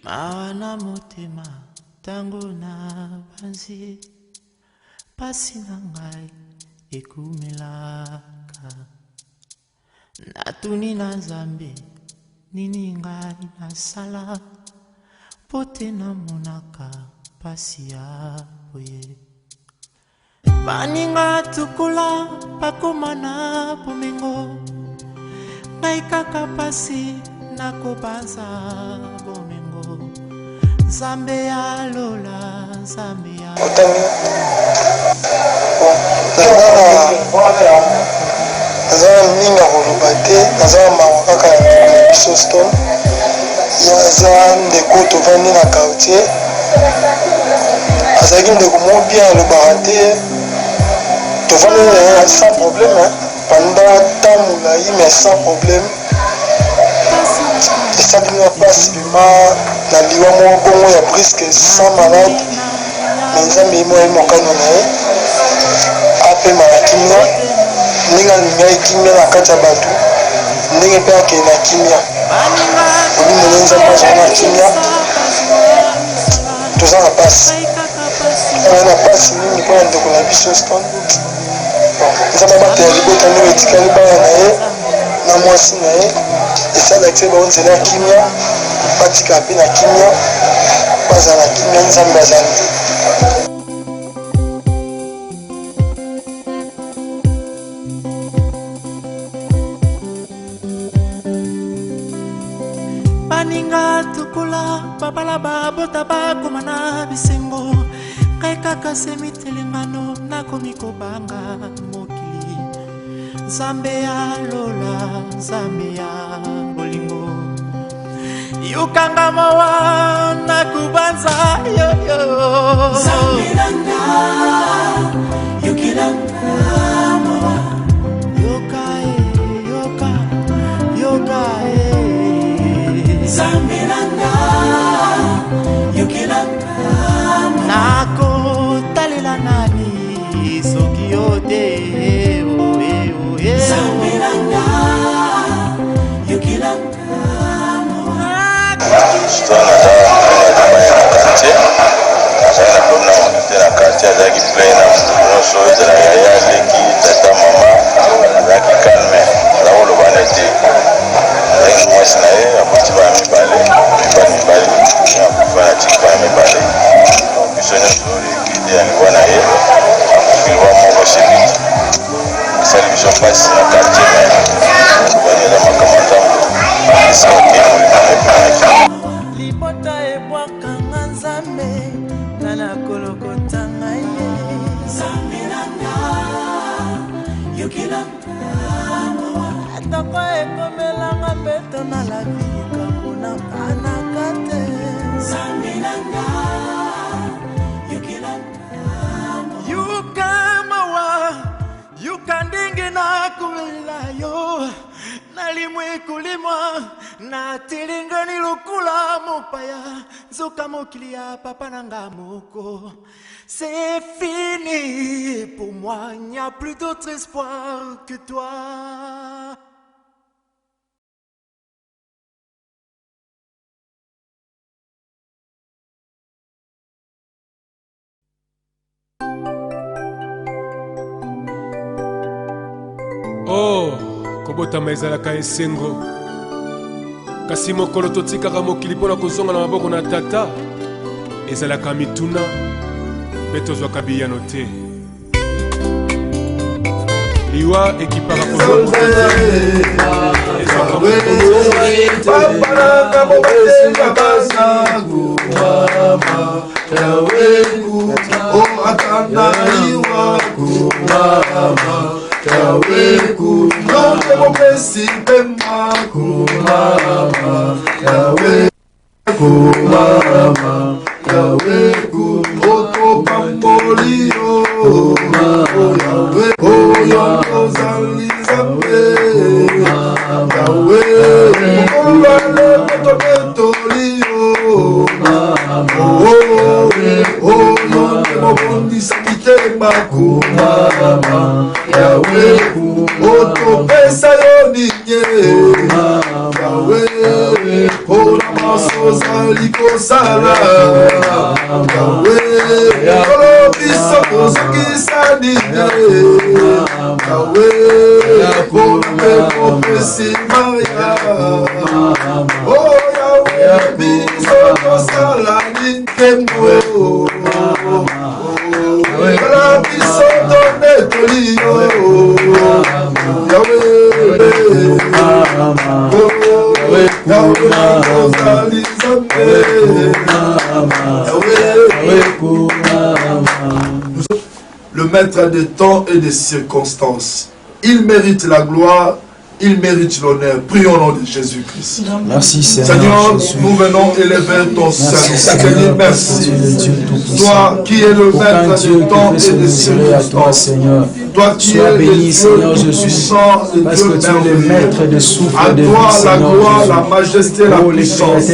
Mawana motema tango na banzi pasi na ngai ekumelaka natuni na Nzambe nini ngai nasala pote na monaka pasi ya boye baninga tukula pakomana pomengo ngai kaka pasi nakobanza bomengo Nzambe ya lola Nzambe ya Nazana mingi koloba te, nazana mawa kaka na biso stone yaza ndeko tovandi na quartier azalaki ndeko mo bien alobaka te tovandi na sans problème pendant temps molai mais sans problème esaki nga place bima na liwa moko bongo ya briske sans malade mais Nzambe ye moye mokano na ye apema na kimia ndenge alingai kimia na kati ya bato ndenge mpe akende na kimia olimele Nzambe azala na kimia toza na pasi aza na pasi mingi mpona ndeko na biso stone Nzambe abatela libota ndenge etikali bana na ye na mwasi na ye esalaki te bao nzela ya kimia batika mpe na kimia bazala na kimia Nzambe azali te baninga tukula babala babota bakomana bisengo kai kaka semitelengano nakomi kobanga mokili Nzambe ya lola Nzambe ya bolingo yukanga mawa nakubanza yoyo Nzambe nanga yukilanga mawa yoka yoka yoka Nzambe nanga yukilanga nako talela nani soki yote Nzambe nanga yukilanga libota ebwakanga Nzambe nana kolokota ngai Nzambe nanga yukilanga atako ekomelanga mpeto na labika mpona kanaka te Nzambe nanga yukilanga yukamawa yukandingi nakulela yo nalimwe kulimwa na tilingani lukula mopaya nzoka mokili ya papa nanga moko c'est fini pour moi il n'y a plus d'autre espoir que toi oh kobotama ezalaka esengo kasi mokolo totikaka mokili mpona kozonga na maboko na tata ezalaka mituna mpe tozwaka biyano te liwa ekipaka Yawe kumama, mopesi pema kumama, Yawe kumama, Yawe kumoto pambolio, Yawe oyo zali Nzambe, Yawe kumale moto betolio, oyo mobondisa kitema kumama, Yawe kumoto pesa yo ninye, Yawe mpona maso ozali kosala Yawe biso kozongisa nini Yawe kompe kopesi maya Oh Yawe biso kosala ninkembo Kala biso tone tolio Yawe Le maître des temps et des circonstances, il mérite la gloire, il mérite l'honneur. Prions au nom de Jésus-Christ. Merci Seigneur. Seigneur, nous venons élever ton Seigneur. Seigneur, merci. Toi qui es le maître du temps et des circonstances. Toi qui es béni, Seigneur Jésus, parce que tu es le maître de souffle de vie, la gloire, la majesté, la puissance.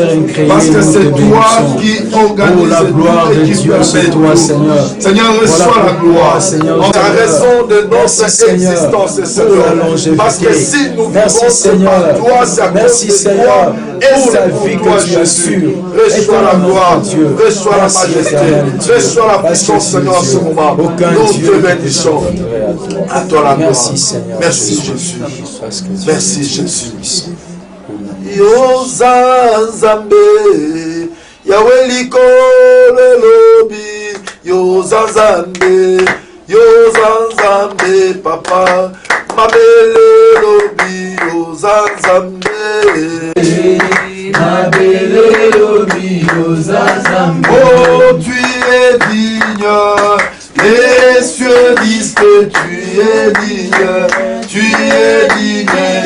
Parce que c'est toi qui organise la gloire de Dieu, c'est toi, Seigneur. Seigneur, reçois la gloire. En ta raison de notre existence, Seigneur. Parce que si nous vivons, c'est par toi, c'est à cause de toi. Et c'est vie que tu assures. Reçois la gloire, reçois la majesté, reçois la puissance, Seigneur, en ce moment. Nous te bénissons. À toi la gloire. Merci Jésus. Merci Jésus. Yozanzambe, Yahweh likolo lobi, Yozanzambe, Yozanzambe, Papa, Mabele lobi, Yozanzambe, Mabele lobi, Yozanzambe. Oh, tu es digne. Les cieux disent que tu es digne,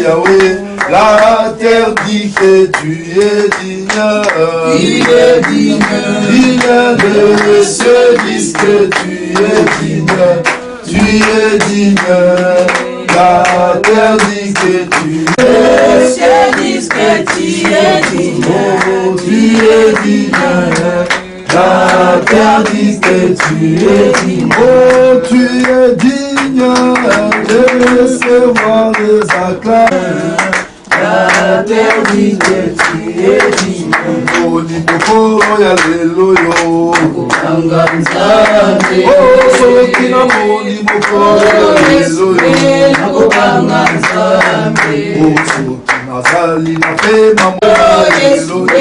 Yahweh. La terre dit que tu es digne. Il est digne. Les cieux disent que tu es digne. Tu es digne. La terre dit que tu es. Les cieux disent que tu es digne. Oh, tu es digne. La terre dit que tu es digne. Oh, tu es digne de recevoir les acclamations. La terre dit que tu es digne. Oh, Nimokoro ya lelo yo. Oh, Sokina mo Nimokoro ya lelo yo. Oh, Sokina zali na pema mo lelo yo.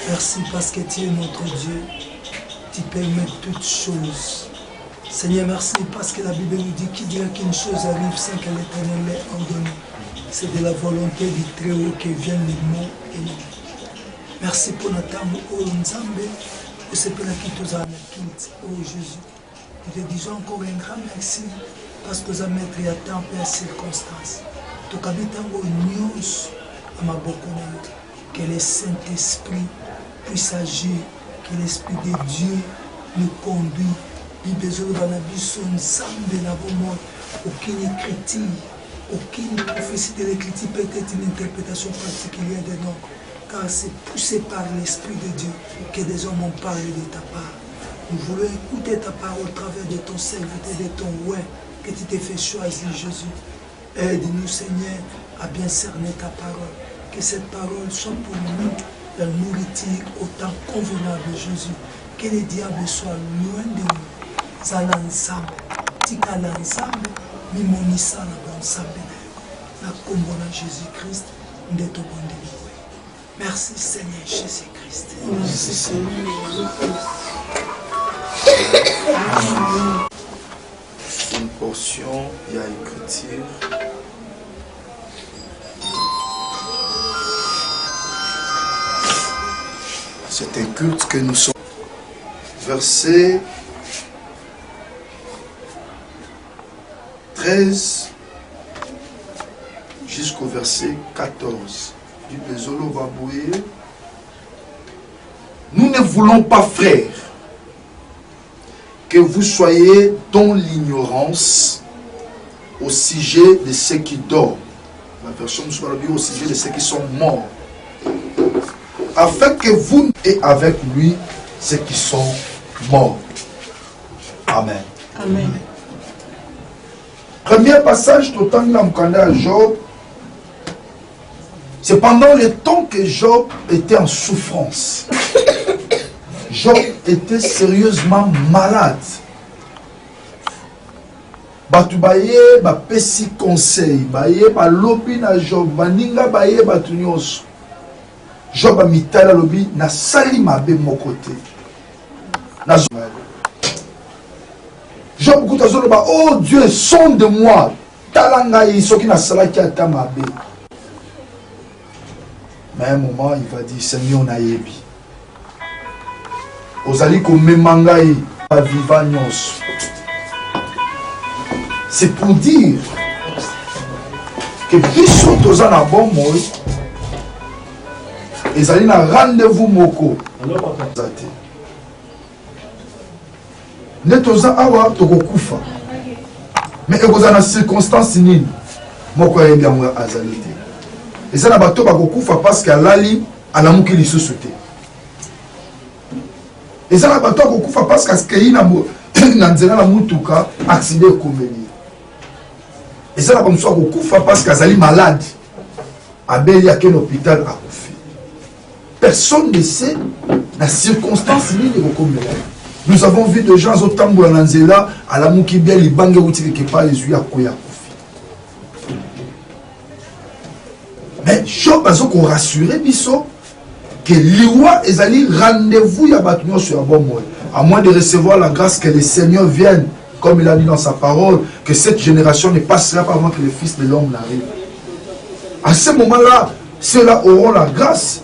Merci parce que tu es notre Dieu, tu permets toutes choses. Seigneur, merci parce que la Bible nous dit qu'il y a qu'une chose arrive sans que l'Éternel l'ait ordonné. C'est de la volonté du Très-Haut que viennent les mots et les mots. Merci pour notre amour, oh Nzambe, pour ce que nous avons oh Jésus. Nous te disons encore un grand merci parce que nous avons mis à temps et à circonstances. Tout habitant au news à ma boconne, que le Saint-Esprit puisse agir, que l'Esprit de Dieu nous conduit. Il besoin de la vie ensemble dans vos mots. Aucune écriture, aucune prophétie de l'écriture peut être une interprétation particulière de nous. Car c'est poussé par l'Esprit de Dieu que des hommes ont parlé de ta part. Nous voulons écouter ta parole au travers de ton serviteur, de ton ouais, que tu t'es fait choisir, Jésus. Aide-nous, Seigneur, à bien cerner ta parole. Que cette parole soit pour nous la nourriture au temps convenable, Jésus. Que les diables soient loin de nous. Zala ensemble, tikala ensemble, mimonisa na ensemble na kombo na Jésus-Christ, ndeto bondeli. Merci Seigneur Jésus-Christ. Merci Seigneur Jésus-Christ. Une portion, il y a écriture. C'est un culte que nous sommes. Verset 13 jusqu'au verset 14 du Bezolo Baboué. Nous ne voulons pas, frères, que vous soyez dans l'ignorance au sujet de ceux qui dorment. La version nous soit au sujet de ceux qui sont morts. Afin que vous et avec lui ceux qui sont morts. Amen. Amen. Premier passage, tout le temps à Job. C'est pendant le temps que Job était en souffrance. Job était sérieusement malade. Batu baye ba pesi conseil, baye ba lobi na Job, baninga baye batu nyonso. Job a mitala lobi na sali mabe mokote. Na Job koutazo loba, oh Dieu, sonde-moi. Talanga isoki na salaki ata mabe. Mais à un moment, il va dire, Seigneur, na yebi. Ozali ko memangai a viva nyonso. C'est pour dire que biso toza na bon moi, ezali na rendez-vous moko. Ne toza awa tokokufa. Mais ekoza na circonstance nini moko yebi yango azali te. Ezali na bato bakokufa parce que alali alamuki lisusu te. Ezali na bato bakokufa parce que askei na nzela na mutuka accident ekomeli. Et ça, comme ça, parce qu'Azali malade. Abeli a quel hôpital a couffé. Personne ne sait la circonstance ni de Bokomela. Nous avons vu des gens au Tambo à Nanzela, à la Moukibia, les bangues ou qui pas les yeux à Koya couffé. Mais Job a qu'on rassuré Bisso que l'Iwa est allé rendez-vous à Batunion sur un bon mois. À moins de recevoir la grâce que le Seigneur vienne. Comme il a dit dans sa parole, que cette génération ne passera pas avant que le Fils de l'homme n'arrive. À ce moment-là, ceux-là auront la grâce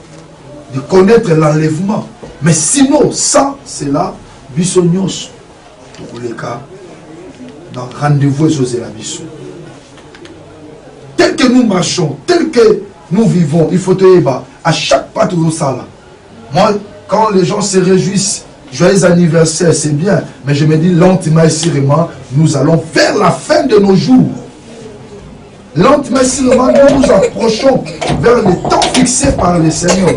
de connaître l'enlèvement. Mais sinon, sans cela, bisognos, dans tous les cas, dans rendez-vous et la biso. Tel que nous marchons, tel que nous vivons, il faut te dire, à chaque pas de nos salles. Moi, quand les gens se réjouissent, joyeux anniversaire, c'est bien, mais je me dis lentement et sérieusement, nous allons vers la fin de nos jours. Lentement et sérieusement, nous nous approchons vers le temps fixé par le Seigneur.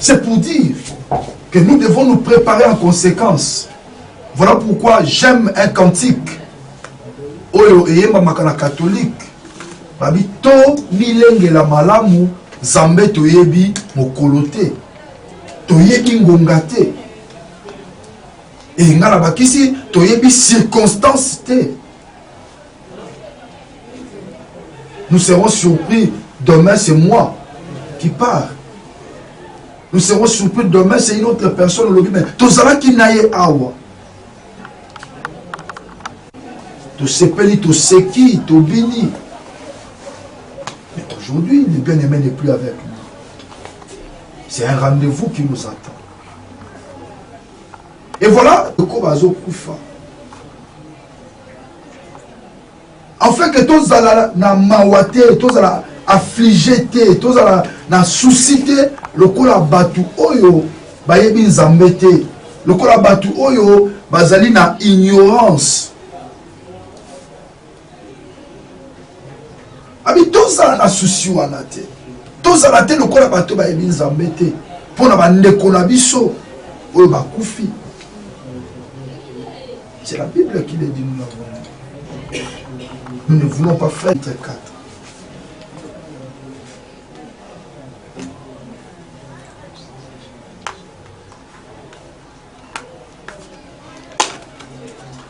C'est pour dire que nous devons nous préparer en conséquence. Voilà pourquoi j'aime un cantique. Oyo eyemba makana catholique. Babi to milenge la malamu zambe toyebi mokolote. Toyebi ngonga te. Et ngala bakisi toyebi circonstance te. Nous serons surpris demain, c'est moi qui pars. Nous serons surpris demain, c'est une autre personne. Tout ça qui naïe awa. Tout sepeli, tout seki, tout bini. Mais aujourd'hui, le bien-aimé n'est plus avec nous. C'est un rendez-vous qui nous attend. Et voilà le Kobazo Koufa. Afin que tous na mawate, tous na affligé, tous na soucité, le kola batu oyo, bayebi nzambete, le kola batu oyo, bazali na ignorance. Abi tous na souci wana te. Tous na te le kola batu bayebi nzambete. Pona ba ndeko na biso oyo bakufi. C'est la Bible qui le dit, nous l'avons. Nous ne voulons pas faire 4.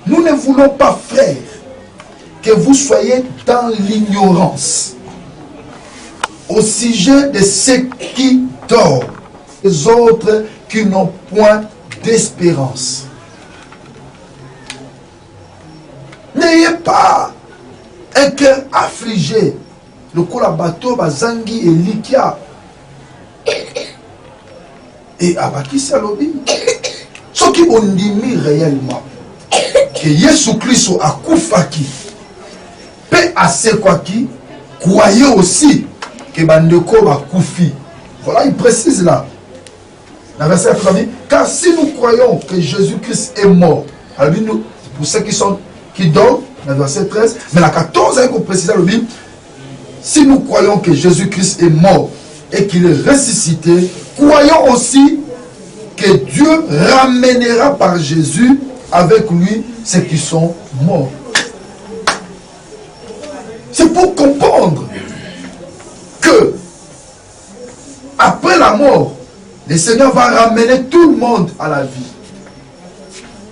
Nous ne voulons pas, frères, que vous soyez dans l'ignorance au sujet de ceux qui dorment, les autres qui n'ont point d'espérance. N'ayez pas un cœur affligé. Le bateau bazangi et likia. Et abaki salobi. Ce qui ont dit réellement que Jésus Christ a koufaki. Pe ase quoi qui croyez aussi que bandeko va koufi. Voilà, il précise là. Dans le verset 1, car si nous croyons que Jésus-Christ est mort, alors nous, pour ceux qui dorment, dans le verset 13, mais la 14, il faut préciser le Bible, si nous croyons que Jésus-Christ est mort et qu'il est ressuscité, croyons aussi que Dieu ramènera par Jésus avec lui ceux qui sont morts. C'est pour comprendre que après la mort, le Seigneur va ramener tout le monde à la vie.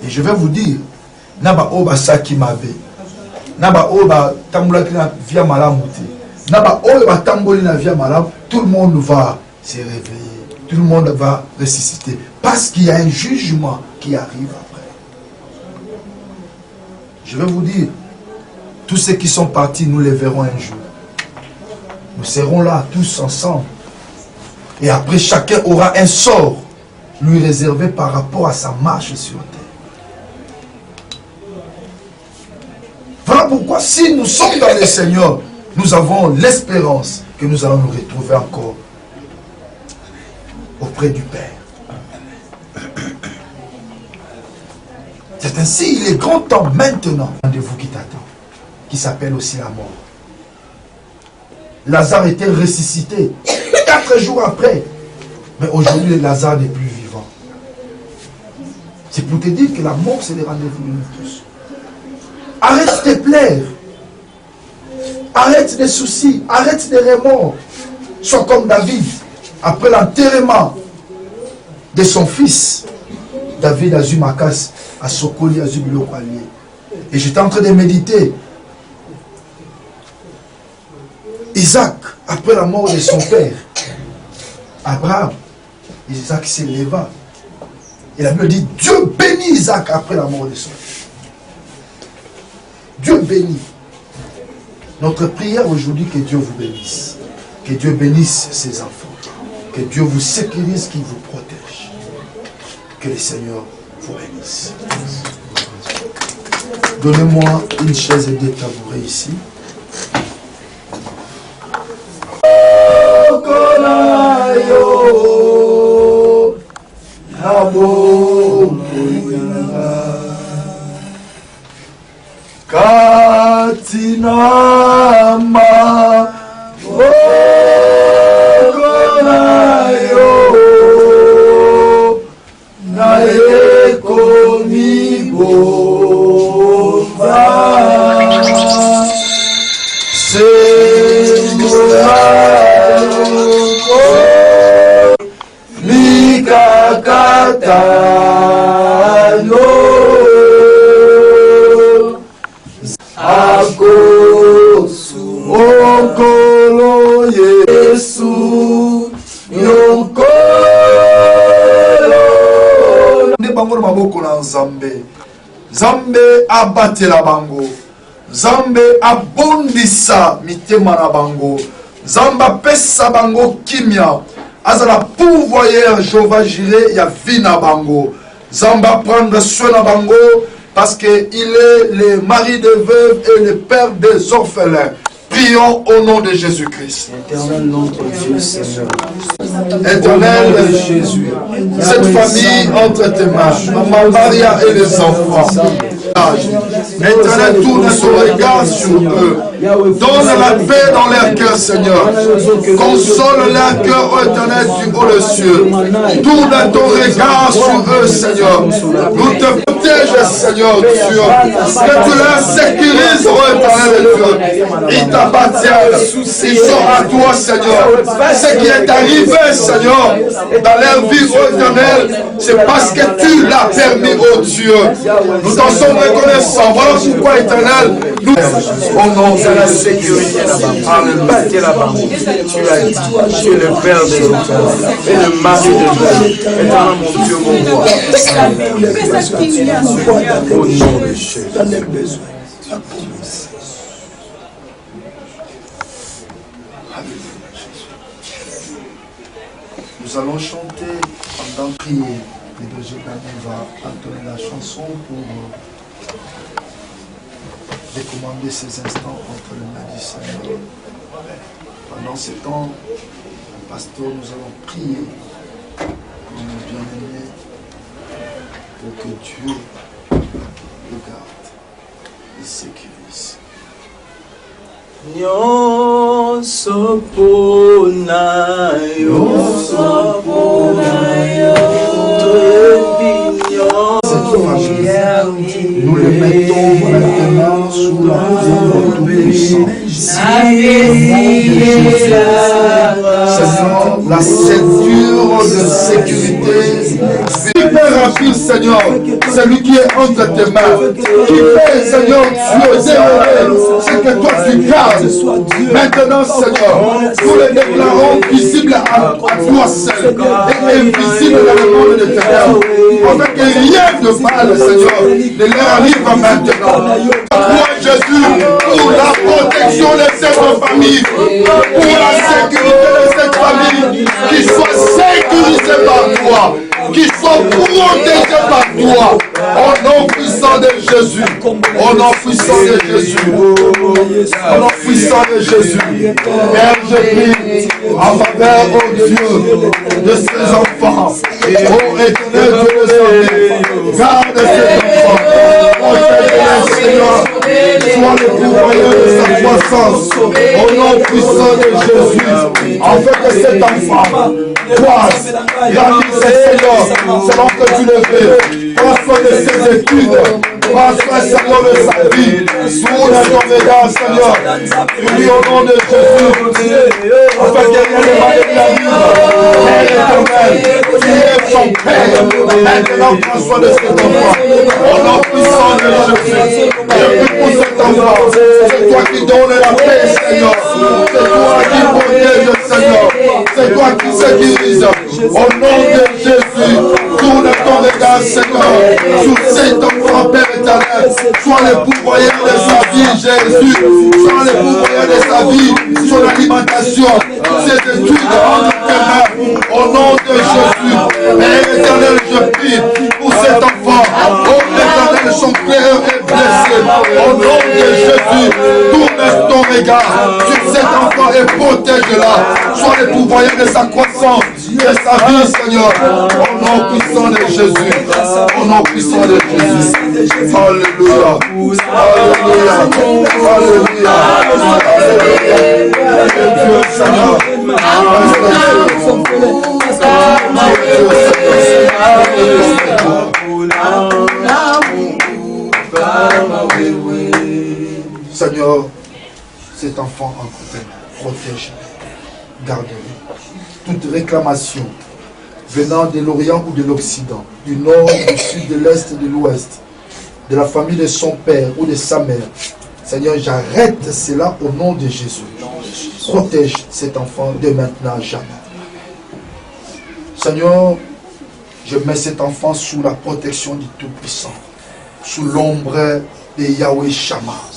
Et je vais vous dire, Naba Oba Saki Mabe, Naba Oba Tamboulaki na via Malamuti, Naba Oba Tamboli na via Malam, tout le monde va se réveiller, tout le monde va ressusciter. Parce qu'il y a un jugement qui arrive après. Je vais vous dire, tous ceux qui sont partis, nous les verrons un jour. Nous serons là tous ensemble. Et après, chacun aura un sort lui réservé par rapport à sa marche sur terre. Voilà pourquoi, si nous sommes dans le Seigneur, nous avons l'espérance que nous allons nous retrouver encore auprès du Père. C'est ainsi, il est grand temps maintenant. Rendez-vous qui t'attend, qui s'appelle aussi la mort. Lazare était ressuscité 4 jours après. Mais aujourd'hui, Lazare n'est plus vivant. C'est pour te dire que la mort, c'est le rendez-vous de nous tous. Arrête de te plaire. Arrête des soucis. Arrête des remords. Sois comme David. Après l'enterrement de son fils, David a eu Makas, à Sokoli, a eu Bilokalié. Et j'étais en train de méditer. Isaac, après la mort de son père, Abraham, Isaac s'éleva. Et la Bible dit, Dieu bénit Isaac après la mort de son père. Dieu bénit. Notre prière aujourd'hui, que Dieu vous bénisse. Que Dieu bénisse ses enfants. Que Dieu vous sécurise, qu'il vous protège. Que le Seigneur vous bénisse. Donnez-moi une chaise et des tabourets ici. Katinama okonayo nae komibomba mikakatano okolo Yesu yokolo nde bango na maboko na Nzambe. Nzambe abatela bango, Nzambe abondisa mitema na bango, Nzambe apesa bango kimia, azala pourvoyeur Jehova Jireh ya vie na bango. Nzambe prendre soin na bango parce qu'il est le mari des veuves et le père des orphelins. Prions au nom de Jésus-Christ. Éternel notre Dieu, Seigneur. Éternel, Jésus. Cette famille entre tes mains, Maman Maria et les enfants. Éternel, tourne ton regard sur eux. Donne la paix dans leur cœur, Seigneur. Console leur cœur, ô Éternel, du haut des cieux. Tourne ton regard sur eux, Seigneur. Nous te protège, Seigneur Dieu. Que tu leur sécurises, ô Éternel Dieu. Ils t'appartiennent. Ils sont à toi, Seigneur. Ce qui est arrivé, Seigneur, dans leur vie, ô Éternel, c'est parce que tu l'as permis, ô Dieu. Nous t'en sommes reconnaissants. Voilà pourquoi, Éternel, nous au nom de la sécurité là-bas. Battez là-bas. Tu as dit, tu es le Père des enfants et le mari de Dieu. Éternel, mon Dieu, mon roi. Au nom de Jésus. Nous allons chanter pendant prier. Les deux Jésus va entonner la chanson pour recommander ces instants entre les mains du Seigneur. Pendant ce temps, pasteur, nous allons prier pour nos bien-aimés, pour que Dieu le garde et sécurise. Nyonso ponayo, la ceinture de sécurité. Super rapide, Seigneur, celui qui est entre tes mains, qui fait, Seigneur, ce que toi tu gardes. Maintenant, Seigneur, nous le déclarons visible à toi seul et invisible dans le monde de tes rêves, afin que rien de mal, Seigneur, ne leur arrive maintenant. Toi, Jésus, pour la protection de cette famille, pour la sécurité de cette famille, qui soit sécurisée par toi, qui soit protégée par toi, au nom puissant de Jésus, au nom puissant de Jésus, au nom puissant de Jésus. Père, je prie en faveur, oh Dieu, de ces enfants, oh éternel Dieu de santé, garde ces enfants, protège-les, Seigneur, sois le pourvoyeur de sa croissance, au nom puissant de Jésus, afin que cet enfant croisse, grandisse, Seigneur, selon que tu le veux, prends soin de ses études, prends soin, Seigneur, de sa vie, tourne ton regard, Seigneur, prie au nom de Jésus, afin que rien ne m'arrive. Père éternel, tu es son Père, maintenant prends soin de cet enfant, au nom puissant de Jésus, je prie pour cet enfant, c'est toi qui donnes la paix, Seigneur, c'est toi qui protège, Seigneur, c'est toi qui sécurise, au nom de Jésus, tourne ton regard, Seigneur, sur cet enfant, Père éternel, sois le pourvoyeur de sa vie, Jésus, sois le pourvoyeur de sa vie, son alimentation, ses études, en tes mains, au nom de Jésus, Père éternel, je prie pour cet enfant, oh éternel, son cœur est blessé, au nom de Jésus, tourne ton regard sur cet enfant et protège-la, sois le pourvoyeur de sa croissance, de sa vie, Seigneur, au nom puissant de Jésus, au nom puissant de Jésus. Alléluia, alléluia, alléluia, alléluia. Dieu, Seigneur, Seigneur, cet enfant en côté, protège-le, garde-le. Toute réclamation venant de l'Orient ou de l'Occident, du Nord, du Sud, de l'Est et de l'Ouest, de la famille de son père ou de sa mère, Seigneur, j'arrête cela au nom de Jésus. Protège cet enfant de maintenant à jamais. Seigneur, je mets cet enfant sous la protection du Tout-Puissant, sous l'ombre de Yahweh Shammah,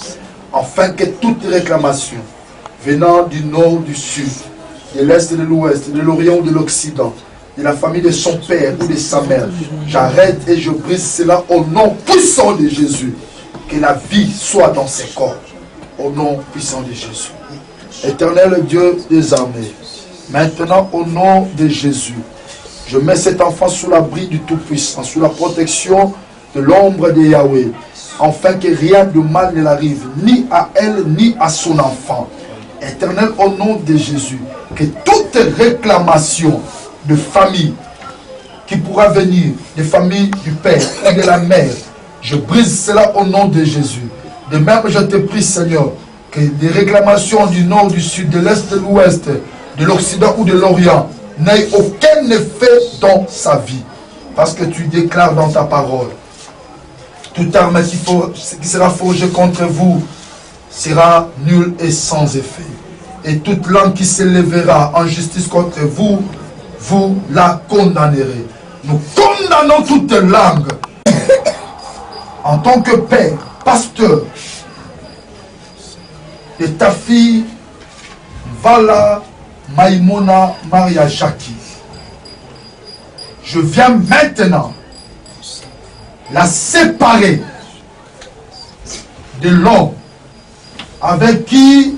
afin que toute réclamation venant du Nord, du Sud, de l'Est et de l'Ouest, de l'Orient ou de l'Occident, de la famille de son père ou de sa mère, j'arrête et je brise cela au nom puissant de Jésus. Que la vie soit dans ses corps, au nom puissant de Jésus. Éternel Dieu des armées, maintenant au nom de Jésus, je mets cet enfant sous l'abri du Tout-Puissant, sous la protection de l'ombre de Yahweh, afin que rien de mal ne l'arrive, ni à elle, ni à son enfant. Éternel, au nom de Jésus, que toute réclamation de famille qui pourra venir, des familles du Père et de la Mère, je brise cela au nom de Jésus. De même, je te prie, Seigneur, que des réclamations du Nord, du Sud, de l'Est, de l'Ouest, de l'Occident ou de l'Orient n'aient aucun effet dans sa vie. Parce que tu déclares dans ta parole, toute arme qui sera forgée contre vous sera nulle et sans effet. Et toute langue qui s'élèvera en justice contre vous, vous la condamnerez. Nous condamnons toute langue. En tant que père, pasteur de ta fille Vala Maïmona Maria Jackie, je viens maintenant la séparer de l'homme avec qui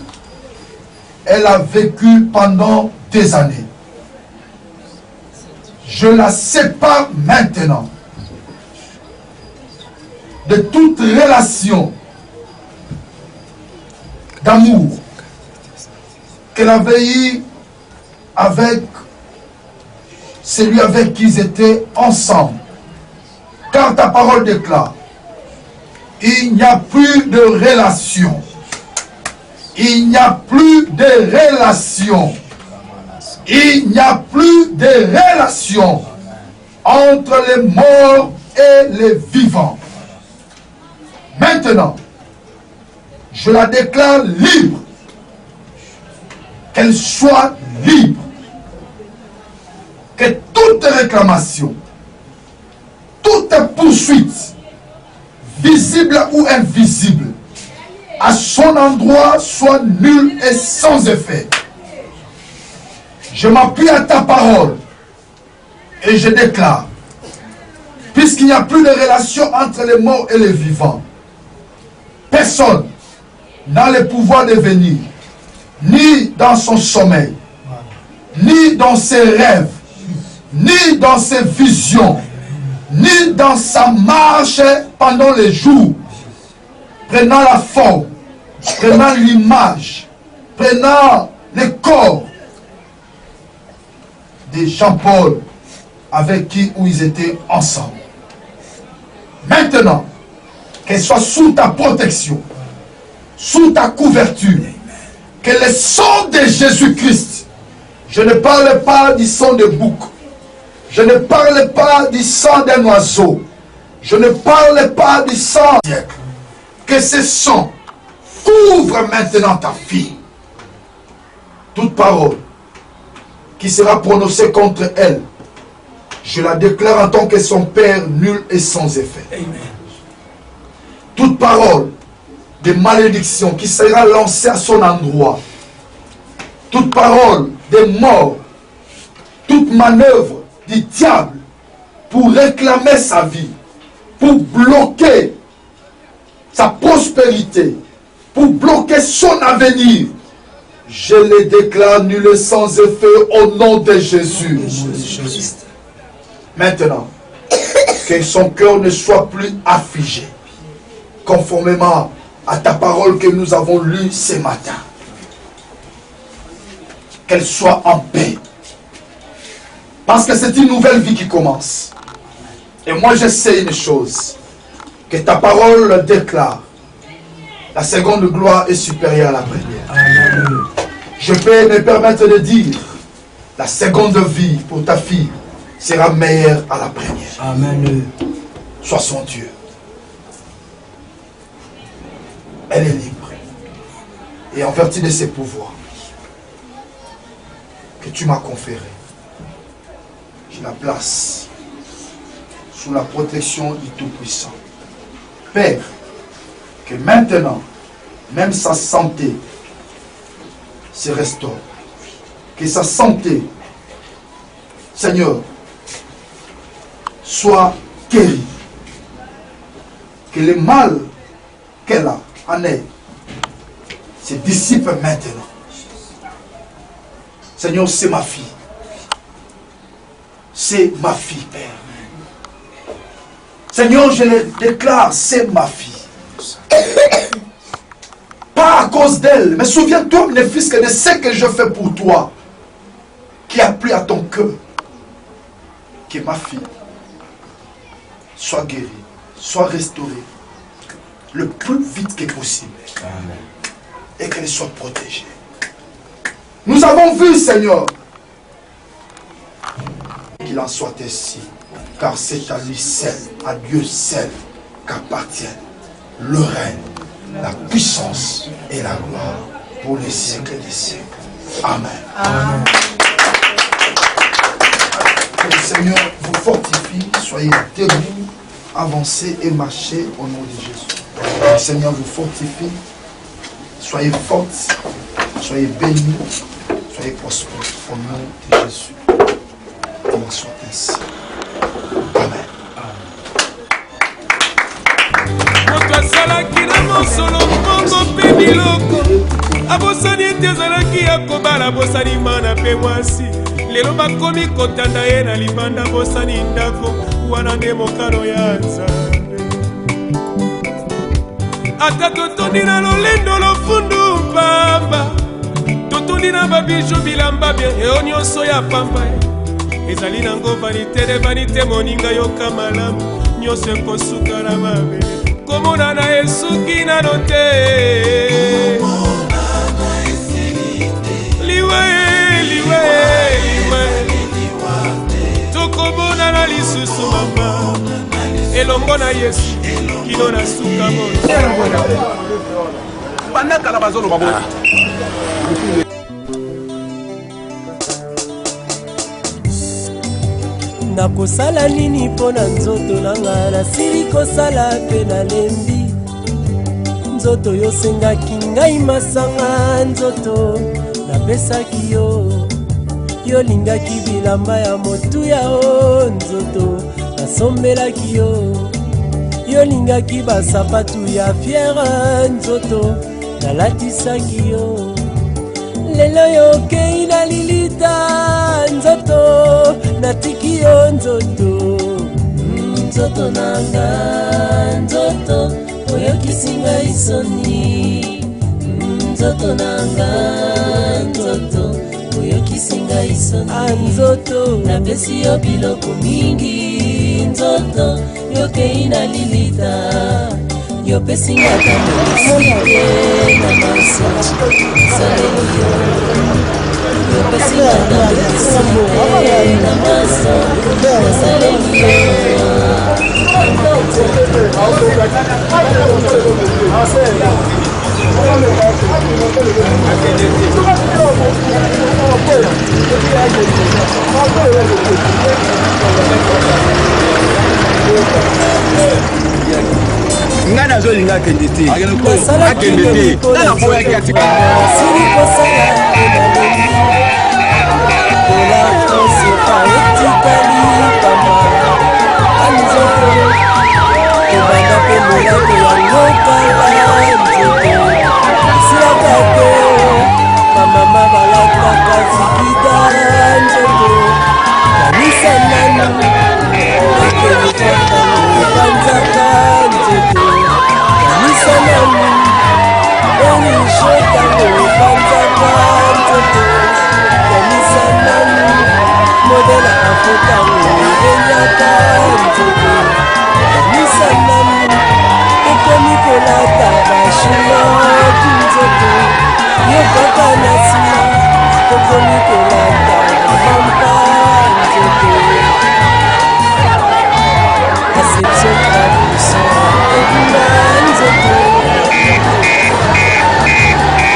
elle a vécu pendant des années. Je la sépare maintenant de toute relation d'amour qu'elle avait eu avec celui avec qui ils étaient ensemble. Car ta parole déclare, il n'y a plus de relation. Il n'y a plus de relation. Il n'y a plus de relation entre les morts et les vivants. Maintenant, je la déclare libre. Qu'elle soit libre. Que toute réclamation, toute poursuite, visible ou invisible, à son endroit soit nulle et sans effet. Je m'appuie à ta parole et je déclare, puisqu'il n'y a plus de relation entre les morts et les vivants, personne n'a le pouvoir de venir, ni dans son sommeil, ni dans ses rêves, ni dans ses visions, ni dans sa marche pendant les jours, prenant la forme, prenant l'image, prenant le corps de Jean-Paul avec qui ils étaient ensemble. Maintenant, qu'elle soit sous ta protection, sous ta couverture, que le sang de Jésus-Christ, je ne parle pas du sang de bouc, je ne parle pas du sang d'un oiseau, je ne parle pas du sang du siècle, que ce sang couvre maintenant ta fille. Toute parole qui sera prononcée contre elle, je la déclare en tant que son père nul et sans effet. Amen. Toute parole de malédiction qui sera lancée à son endroit, toute parole de mort, toute manœuvre du diable pour réclamer sa vie, pour bloquer sa prospérité, pour bloquer son avenir, je les déclare nul et sans effet au nom de Jésus. Maintenant, que son cœur ne soit plus affligé, conformément à ta parole que nous avons lue ce matin. Qu'elle soit en paix. Parce que c'est une nouvelle vie qui commence. Et moi je sais une chose, que ta parole déclare, la seconde gloire est supérieure à la première. Amen. Je peux me permettre de dire, la seconde vie pour ta fille sera meilleure à la première. Amen. Sois son Dieu. Elle est libre. Et en vertu de ses pouvoirs que tu m'as conférés, je la place sous la protection du Tout-Puissant. Père, que maintenant, même sa santé se restaure. Que sa santé, Seigneur, soit guérie. Que le mal qu'elle a en elle se dissipe maintenant. Seigneur, c'est ma fille. C'est ma fille, Père. Seigneur, je le déclare, c'est ma fille. Pas à cause d'elle, mais souviens-toi, mon fils, que de ce que je fais pour toi, qui a plu à ton cœur, que ma fille soit guérie, soit restaurée, le plus vite que possible. Amen. Et qu'elle soit protégée. Nous avons vu, Seigneur, qu'il en soit ainsi, car c'est à lui seul, à Dieu seul, qu'appartiennent le règne, la puissance et la gloire pour les siècles des siècles. Amen. Amen. Que le Seigneur vous fortifie, soyez debout, avancez et marchez au nom de Jésus. Que le Seigneur vous fortifie, soyez fortes, soyez bénis, soyez prospères au nom de Jésus. Qu'il en soit ainsi. Amen. moto asalaki na mosolo mbongo mpe biloko abosani ete azalaki ya kobala abosani mana mpe mwasi lelo bakomi kotanda ye na libanda abosani ndako wana nde mokano ya nzambe ata totondi na lolendo lofundu pamba totondi na babiju bilamba bien eo nyonso ya pamba ezali nango vanite de vanite moninga yoka malamu nyonso ekosuka na mabele komona na esuki nano te liwe liwe nakobonana lisusu mama elongo na Yesu kino na suka moto bandaka na bazoloba boye nakosala nini mpo na nzoto nanga nasili kosala mpe nalembi nzoto yosengaki ngai masanga nzoto napesaki yo yolingaki bilamba ya motuya o nzoto nasombelaki yo yolingaki basapatu ya fiere nzoto nalatisaki yo lelo yokei na lilita nzoto natiki yo nzoto nzoto nanga nzoto oyokisi ngai soni nzoto nanga nzoto oyokisi ngai soni nzoto napesi yo biloko mingi nzoto yokei na lilita yopesi nga tamolisike na maso nasaleli yo yopesi nga tamolisike na maso nasaleli yo nga nazolinga akende te akende te nga naboyaki atika nasili kosala enalembi kola kosepa etikali pamba anzoto ebanda mpe molako yango kala nzoto silaka te bamama balataka zikida nzoto kanisa nanu ekelekaka epanzaka nzoto kanisa nanu enishotango epanzaka nzoto kanisa nanu modela afotango enyaka nzoto kanisa nanu ekomi kolata bashilaki nzoto yokaka na nsima ekomi kolata bamampa nzoto Aseption traduction ebima nzoto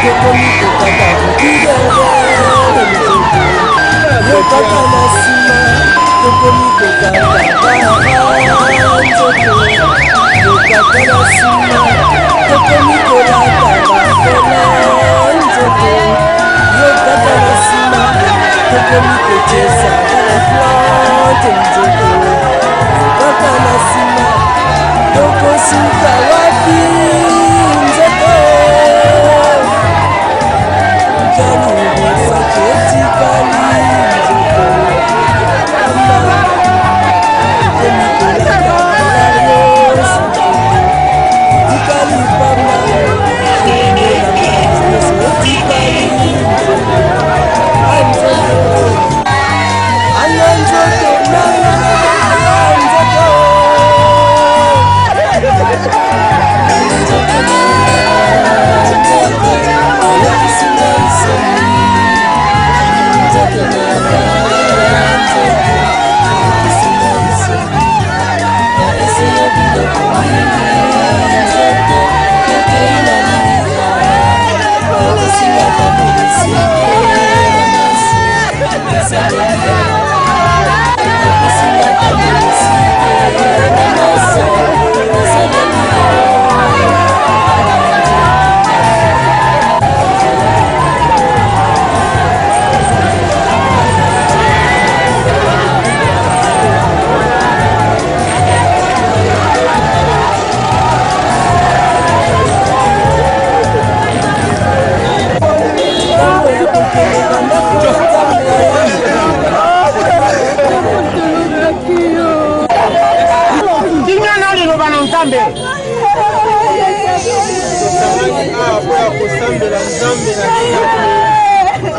ekomi kokata kokidere nzoto yokaka na nsima ekomi kokata bara nzoto yokaka na nsima ekomi kolata bafela nzoto yokaka na nsima ekomi kotesa bala plante nzoto yokaka na nsima tokosuka wapi nzoto jalibesaki etikali nzoto ama emikolaka balario etikali pamba etikali nzoto ana nzoto nanga nzoto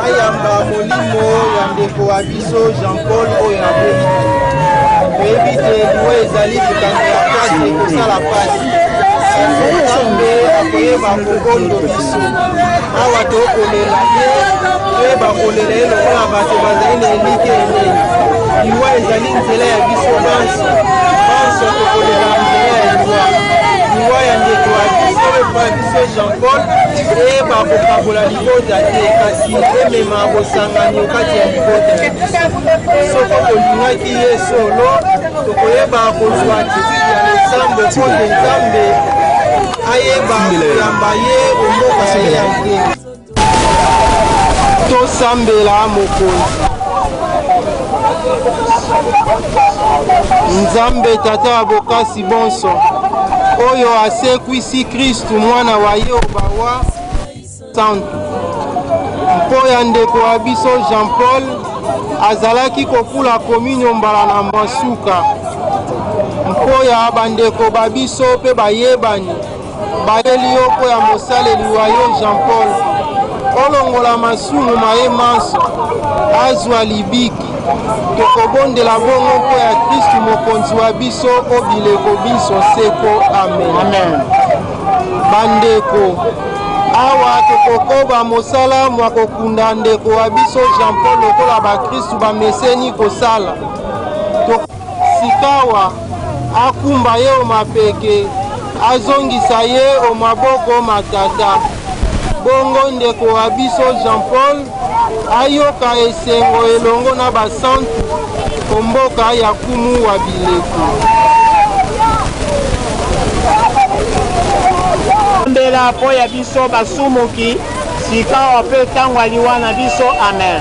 ayamba molimo ya ndeko wa biso Jean-Paul oyo na bomi oyebi te liwa ezali kokanga ya pasi ekosala pasi nzambe akoyeba kobondo biso awa tokolela ye toyeba kolela ye lokola bato bazali na elike eneni liwa ezali nzela ya biso banso tokolela nzela ya liwa ya ndeko ya biso epa biso Jean Paul eyeba kokabola libota te kasi emema bosangani okati ya libota ya biso soko tolingaki ye solo tokoyeba kozwa atitude ya losambo po te nzambe ayeba koyamba ye omboka ye ya te tosambela mokonzi nzambe tata ya bokasi bonso oyo asekwisi Kristu mwana wa ye obawa santu mpo ya ndeko ya biso Jean Paul azalaki kokula kominio mbala na masuka mpo ya bandeko babiso mpe bayebani bayeli yo mpo ya mosaleli wa yo Jean Paul olongola masumu maye manso azwa libiki tokobondela bongo mpo ya Kristu mokonzi wa biso obileko biso seko amen. Bandeko awa tokokoba mosala mwa kokunda ndeko wa biso Jean Paul lokola bakristu bameseni kosala sikawa akumba ye omapeke azongisa ye omaboko matata bongo ndeko wa biso Jean Paul ayoka esengo elongo na basantu komboka ya kumu wa bileko mbela po ya biso basumuki sikawa pe tango aliwa na biso amen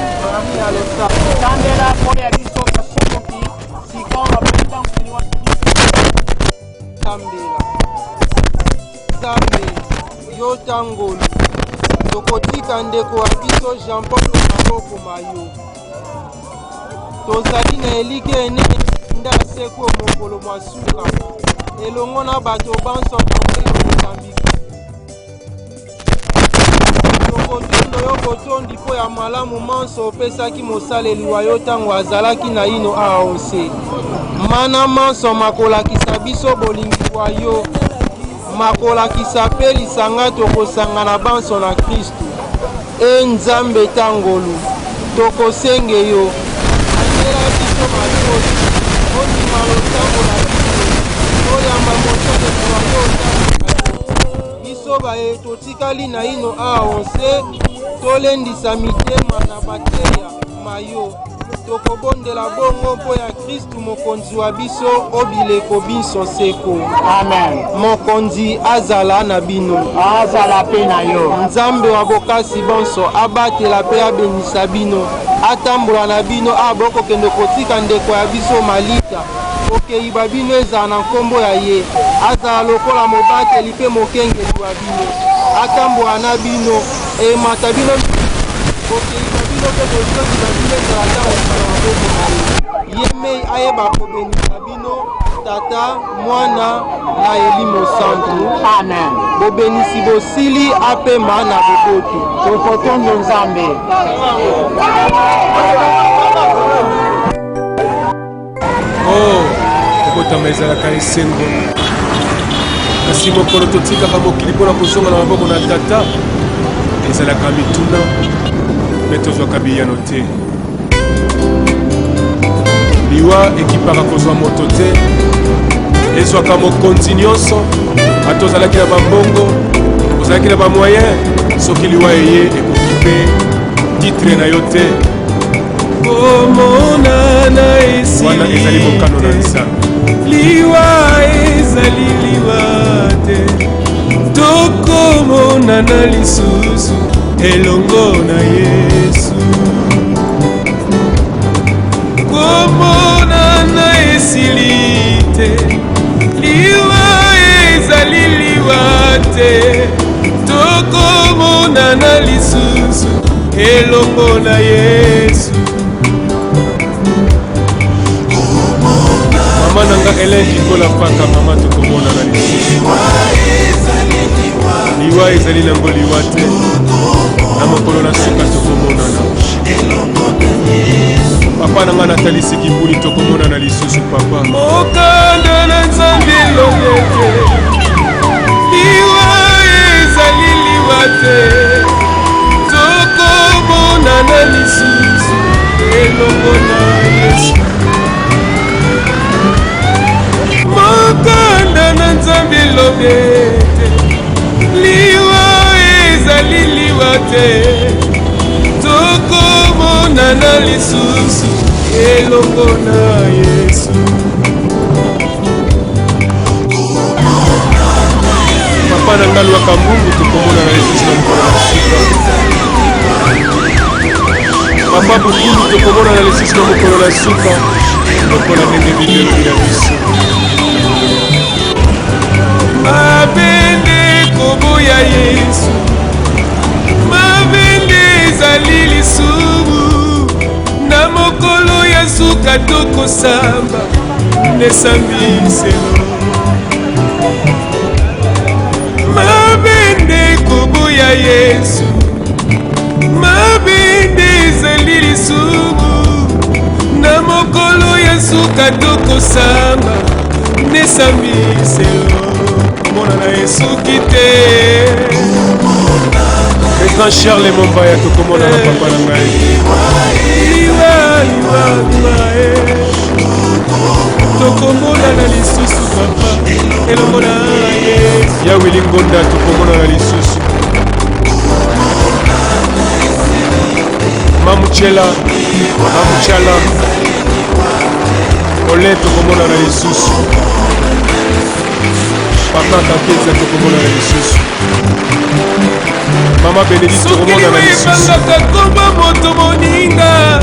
tambela po ya biso basumuki sikawa pe tango aliwa na biso tambela zambe yo tangolu tokotika ndeko wa biso Jean Paul maboko mayo tozali na elike enene nde asekwe mokolo mwa suka elongo na bato banso bakelo mozambiki tokotondo yo kotondi mpo ya malamu manso opesaki mosaleli wa yo ntango azalaki na ino aonse mana manso makolakisa biso bolingi bwa yo makolakisa mpe lisanga tokosangana banso na Kristu nzambe tangolu tokosenge yo andela biso matosi ondima losambo na biso oyamba mosaleli wa yo ntango biso baye totikali na ino aonse tolendisa mitema na bateya mayo tokobondela bongo mpo ya Kristu mokonzi wa biso obileko biso seko amen. Mokonzi azala na bino azala pe na yo nzambe wa bokasi bonso abatela pe abenisa bino atambola na bino abokokende kotika ndeko ya biso malita okeyiba bino ezala na nkombo ya ye azala lokola mobateli mpe mokengeli wa bino atambola na bino emata bino okeyiba bino mpe bozoki na bino ezala ta mosala maboko na ye ye mei ayeba kobenisa bino tata mwana na elimo santu amen. bobenisi bosili apema na boboto tokotondo nzambe kobotama ezalaka esengo kasi mokolo totikaka mokili mpona kozonga na maboko na tata ezalaka mituna me tozwaka biyano te liwa ekipaka kozwa moto te ezwaka mokonzi nyonso ata ozalaki na bambongo ozalaki na bamoyen soki liwa eye ekoki mpe titre na yo te omonana wana ezali mokano na nzambe liwa ezali liwa te tokomonana lisusu elongo na Yesu komonana esili te liwa ezali liwa te tokomonana lisusu elongo na Yesu mama nanga Hélène Jikola Paka mama tokomonana lisusu liwa ezali nango liwa te na mokolo na suka tokomonana papa nanga Nathalie Sikibuli tokomonana lisusu papa mokanda na nzambe elonge te na lisusu elongo na Yesu mokanda na Nzambe elobi ete liwa ezali liwa te tokomona na lisusu elongo na Yesu papa na nga lwaka mbungu tokomona na lisusu na mokolo na sika papa bukulu tokomona na lisusu na mokolo na suka lokola ndenge bilelo ya biso mabende koboya Yesu mabende ezali lisumu na mokolo ya suka tokosamba nesambiselo mabende koboya Yesu mabende ezali lisumu na mokolo ya suka tokosamba nesambiselo komona na Yesu kite le grand Charles Mombaya tokomona na papa na ngai liwa tokomona na lisusu papa elongo na Yesu ya Willy Ngonda tokomona na lisusu Mamuchala ole tokomona na lisusu papa Kakeza tokomona na lisusu mama Benedicte tokomona na lisusu ebangaka komba moto moninga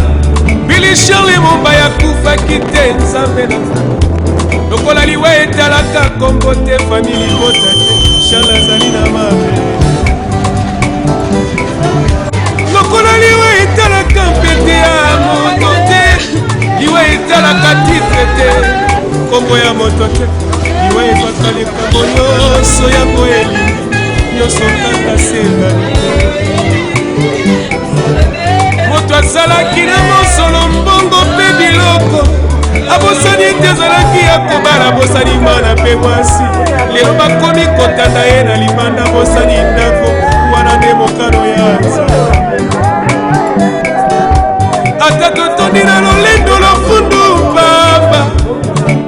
Billy Charles Mombaya akufaki te Nzambe na lokola liwa etalaka kombo te famili kota te Charles azali na mabe lokola liwa etalaka mpete ya moto te liwa etalaka titre te kombo ya moto te liwa ebaka likambo nyonso ya boyeli nyonso kaka sengani moto azalaki na mosolo mbongo mpe biloko abosani te azalaki ya kobala bosani mwana mpe mwasi lelo bakomi kotanda ye na libanda bosani ndako wana nde mokano ya Nzambe ata totondi na lolendo lofundu papa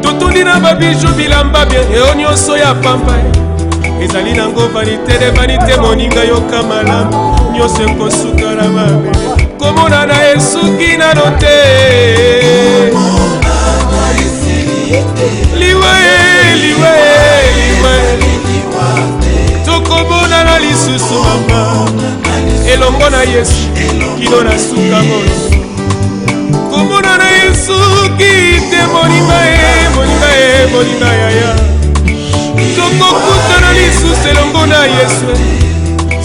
totondi na babijo bilamba bien eo nyonso ya pamba ezali nango vanité de vanité moninga yoka malamu nyonso ekosuka na mabe komona na esuki nano te liwe tokomona na lisusu mama elongo na Yesu kino na suka moyo komona na esuki te moninga yaya tokokutana lisusu elongo na Yesu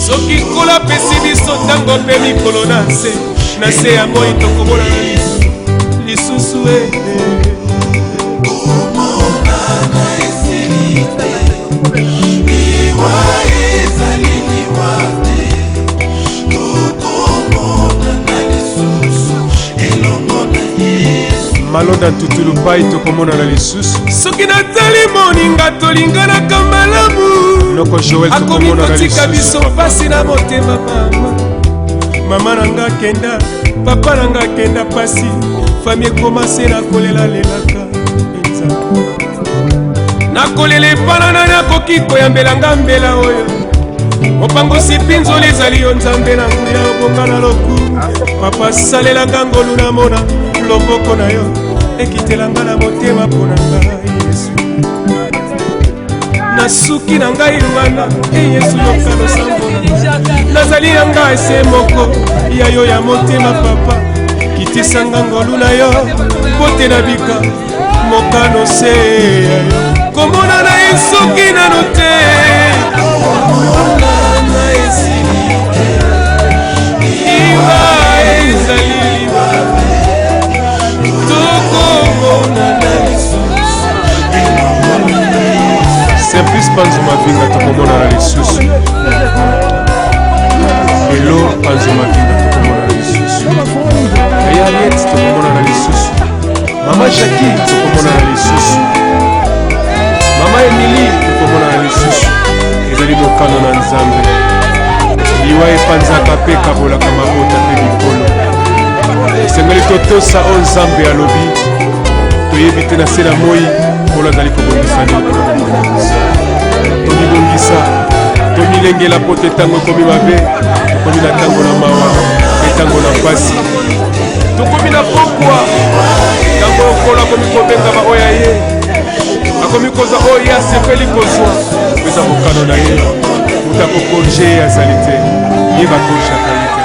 soki kola pesi biso ntango mpe mikolo na se ya moi tokomona na lisusu malonda tutulu pai tokomona na lisusu soki natali moninga tolinganaka malamu noko Joel tokomona na lisusu akomi kotika biso pasi na motema mama nanga kenda papa nanga kenda pasi fami ekomase na kolela lelaka nakolela epana nani akoki koyambelanga mbela oyo mopangosi mpinzoli ezali yo Nzambe na nguya obonga na loku papa salelanga ngolu namona loboko na yo ekitelanga na motema mpo na ngai Yesu nasuki na ngai wana Yesu yoka losambo nazali na ngai se moko ya yo ya motema papa kitisanga ngolu na yo mpote na bika mokano se ya yo komona na esuki nano te iwa ezali Simplice Panzo Mavinga tokomona na lisusu Elo Panzo Mavinga tokomona na lisusu Ayaliet tokomona na lisusu Mama Jackie tokomona na lisusu Mama Emilie tokomona na lisusu ezali mokano na Nzambe liwa epanzaka pe kabolaka mabota pe likolo tosengeli totosa o nzambe alobi toyebi te na se na moi polo azali kobongisa nini tomibongisa tomilengela po te ntango ekomi mabe ekomi na ntango na mawa etango na mpasi tokomi na pokwa ntango okolo akomi kobenga baoyo ya ye akomi kozwa oyo ye asepeli kozwa eza mokano na ye moto akokorge ye azali te ye bakorgaka ye te.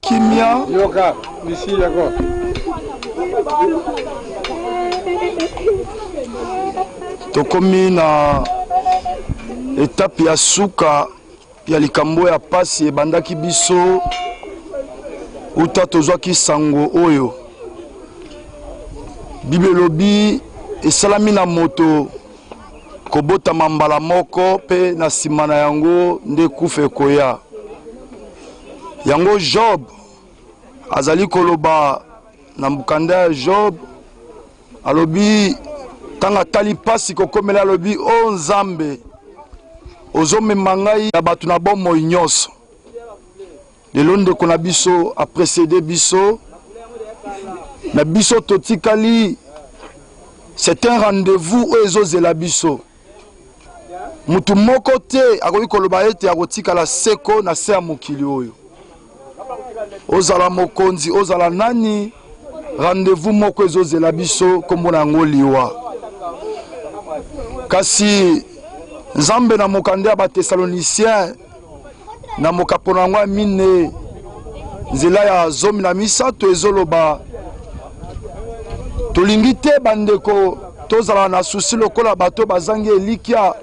Kimia Yoka, ici d'accord. tokomi na etape ya suka ya likambo ya pasi ebandaki biso uta tozwaki sango oyo Bible elobi esalami na moto kobotama mbala moko pe na nsima na yango nde kufa ekoya yango Job azali koloba na mukanda ya Job alobi tanga tali pasi kokomela alobi o Nzambe ozomema ngai ya bato na bomoi nyonso lelo ndeko na biso aprécédé biso na biso totikali c'est un rendez-vous oyo ezozela biso mutu moko te akoki koloba ete akotikala seko na se ya mokili oyo ozala mokonzi ozala nani rendez-vous moko ezozela biso kombo na yango liwa kasi Nzambe na mokanda ya bathesalonicien na mokapo na yango ya mine nzela ya 17 ezoloba tolingi te bandeko tozala na susi lokola bato bazangi elikya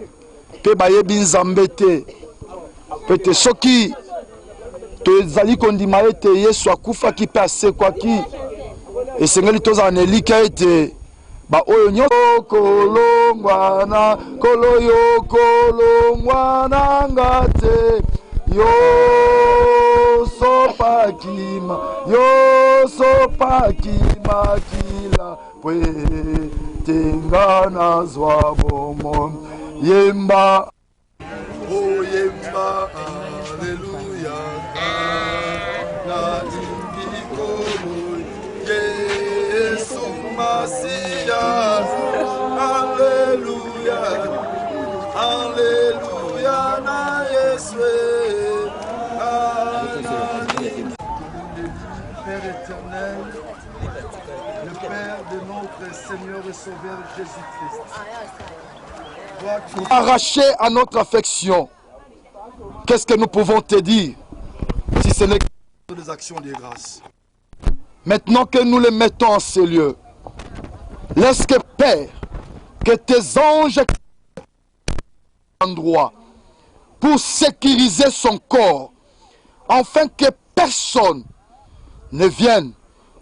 pe bayebi Nzambe te pete soki tozali kondima ete Yesu akufaki pe asekwaki esengeli tozala na elikya ete baoyo nyonso kolongwana kolo yo kolongwana nga te yo sopakima kila pwe tenga nazwa bomo yemba Oh yemba Alleluia na ingikomo Yesu Masia Alleluia Alleluia na Yesu Père éternel, le Père de notre Seigneur et Sauveur Jésus-Christ, arraché à notre affection, qu'est-ce que nous pouvons te dire si ce n'est que des actions de grâce. Maintenant que nous les mettons en ces lieux, laisse que Père, que tes anges endroit pour sécuriser son corps, afin que personne ne vienne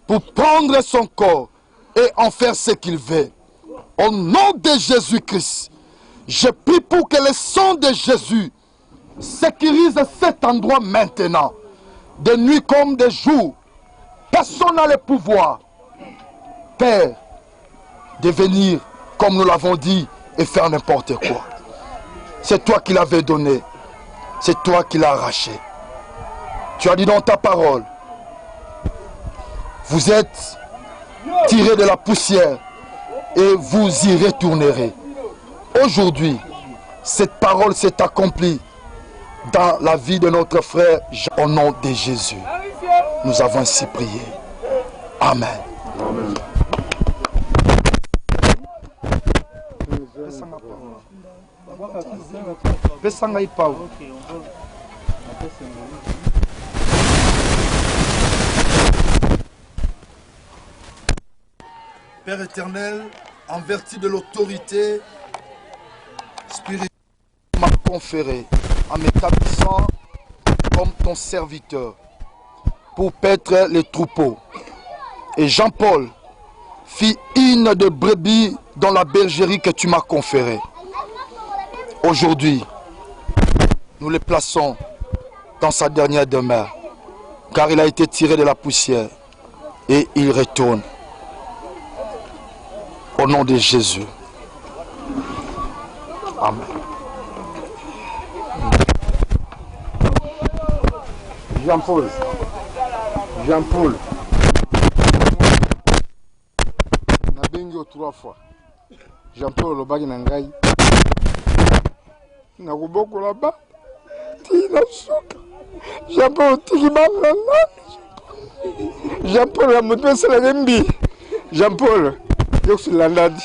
pour prendre son corps et en faire ce qu'il veut. Au nom de Jésus-Christ, je prie pour que le sang de Jésus sécurise cet endroit maintenant, de nuit comme de jour. Personne n'a le pouvoir, Père, de venir, comme nous l'avons dit, et faire n'importe quoi. C'est toi qui l'avais donné. C'est toi qui l'as arraché. Tu as dit dans ta parole, vous êtes tirés de la poussière et vous y retournerez. Aujourd'hui, cette parole s'est accomplie dans la vie de notre frère Jean. Au nom de Jésus, nous avons ainsi prié. Amen. Amen. Père éternel, en vertu de l'autorité spirituelle m'a conféré en m'établissant comme ton serviteur pour paître les troupeaux. Et Jean-Paul fit une de brebis dans la bergerie que tu m'as conférée. Aujourd'hui, nous les plaçons dans sa dernière demeure, car il a été tiré de la poussière et il retourne. Au nom de Jésus. Amen. Jean-Paul. Jean-Paul. Nabengi 3 fois. Jean-Paul lobaki na ngai. Na kuboko la ba. Tina suka. Jean-Paul tiki bala na. Jean-Paul la mutu sala ngembi. Jean-Paul yoku landadi.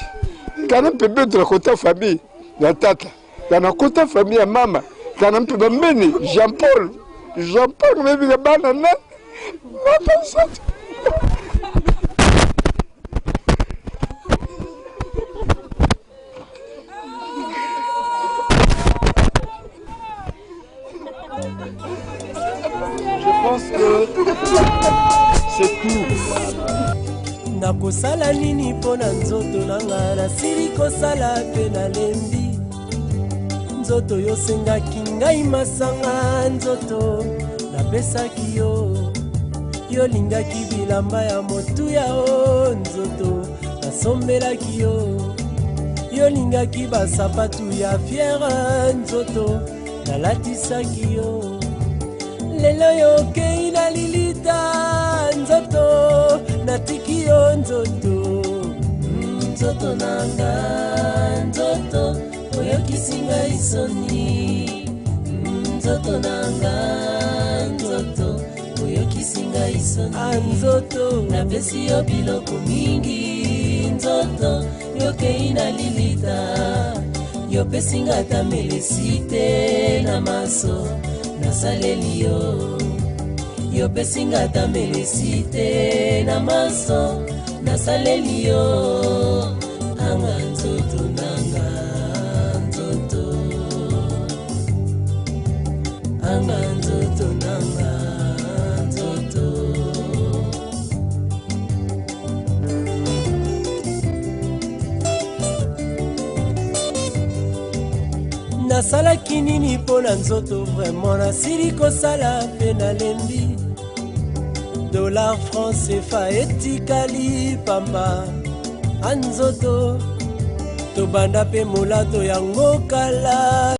Kana pepe de côté famille ya tata. Kana côté famille ya mama. Kana pepe mbeni Jean-Paul. Jean-Paul me vile bana na. Je pense que c'est tout. nakosala nini mpo na nzoto nanga nasili kosala mpe nalembi nzoto yosengaki ngai masanga nzoto napesaki yo yolingaki bilamba ya motuya o nzoto nasombelaki yo yolingaki basapatu ya fiere nzoto nalatisaki yo lelo yokei na lilita nzoto natiki yo nzoto nzoto nanga nzoto oyokisi ngai soni nzoto nanga nzoto oyokisi ngai soni nzoto napesi yo biloko mingi nzoto yokei na lilita yopesi nga ata melesi te na maso nasaleli yo yopesi nga ata melesi te na maso nasaleli yo anga nzoto nanga nzoto anga nzoto nanga nzoto nasalaki nini mpo na nzoto vraiment nasili kosala mpe nalembi dollar franc CFA etikali pamba anzoto tobanda mpe molato yango kala